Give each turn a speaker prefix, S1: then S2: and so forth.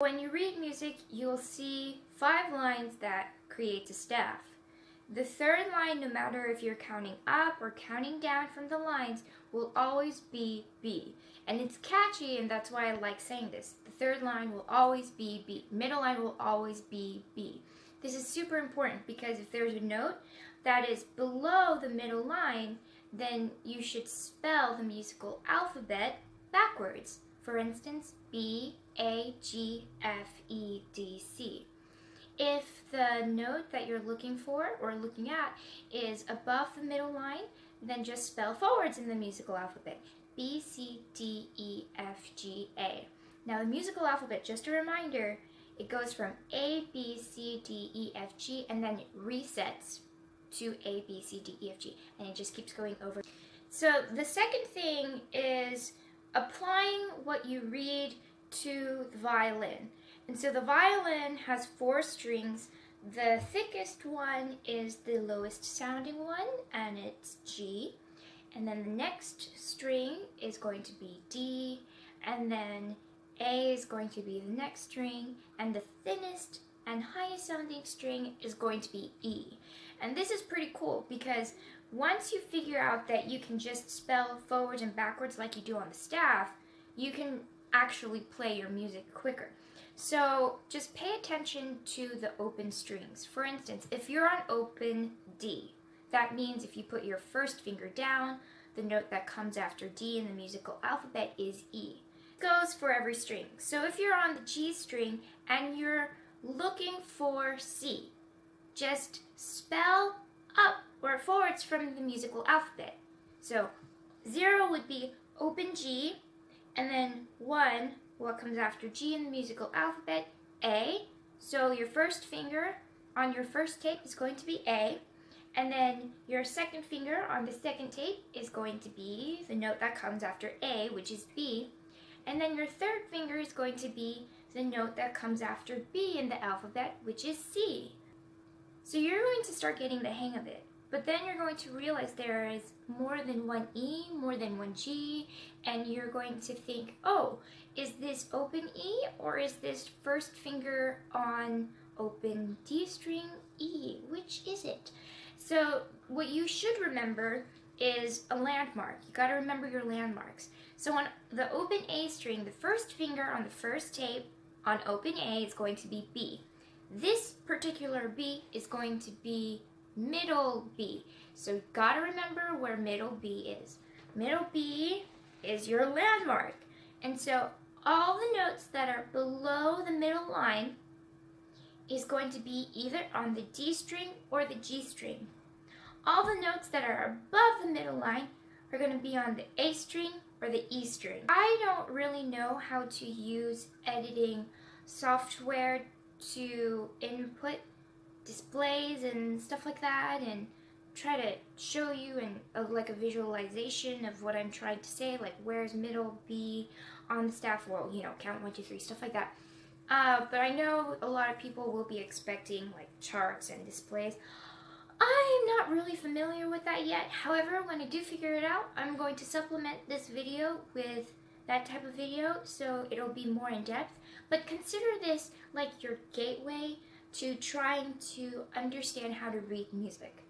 S1: When you read music, you'll see 5 lines that creates a staff. The third line, no matter if you're counting up or counting down from the lines, will always be B. And it's catchy, and that's why I like saying this. The third line will always be B. Middle line will always be B. This is super important because if there's a note that is below the middle line, then you should spell the musical alphabet backwards. For instance, B, A, G, F, E, D, C. If the note that you're looking for or looking at is above the middle line, then just spell forwards in the musical alphabet. B, C, D, E, F, G, A. Now the musical alphabet, just a reminder, it goes from A, B, C, D, E, F, G, and then it resets to A, B, C, D, E, F, G, and it just keeps going over. So the second thing is applying what you read to the violin. And so the violin has 4 strings. The thickest one is the lowest sounding one, and it's G. And then the next string is going to be D, and then A is going to be the next string, and the thinnest and highest sounding string is going to be E. And this is pretty cool because once you figure out that you can just spell forwards and backwards like you do on the staff, you can actually play your music quicker. So just pay attention to the open strings. For instance, if you're on open D, that means if you put your first finger down, the note that comes after D in the musical alphabet is E. It goes for every string. So if you're on the G string and you're looking for C, just spell up or forwards from the musical alphabet. So 0 would be open G, and then 1, what comes after G in the musical alphabet, A. So your first finger on your first tape is going to be A, and then your second finger on the second tape is going to be the note that comes after A, which is B, and then your third finger is going to be the note that comes after B in the alphabet, which is C. So you're going to start getting the hang of it. But then you're going to realize there is more than one E, more than one G, and you're going to think, oh, is this open E or is this first finger on open D string E? Which is it? So what you should remember is a landmark. You got to remember your landmarks. So on the open A string, the first finger on the first tape on open A is going to be B. This particular B is going to be middle B. So you gotta remember where middle B is. Middle B is your landmark. And so all the notes that are below the middle line is going to be either on the D string or the G string. All the notes that are above the middle line are going to be on the A string or the E string. I don't really know how to use editing software to input displays and stuff like that and try to show you like a visualization of what I'm trying to say, like where's middle B on the staff, well, you know, count 1, 2, 3, stuff like that. But I know a lot of people will be expecting like charts and displays. I'm not really familiar with that yet. However, when I do figure it out, I'm going to supplement this video with that type of video so it'll be more in depth. But consider this like your gateway to trying to understand how to read music.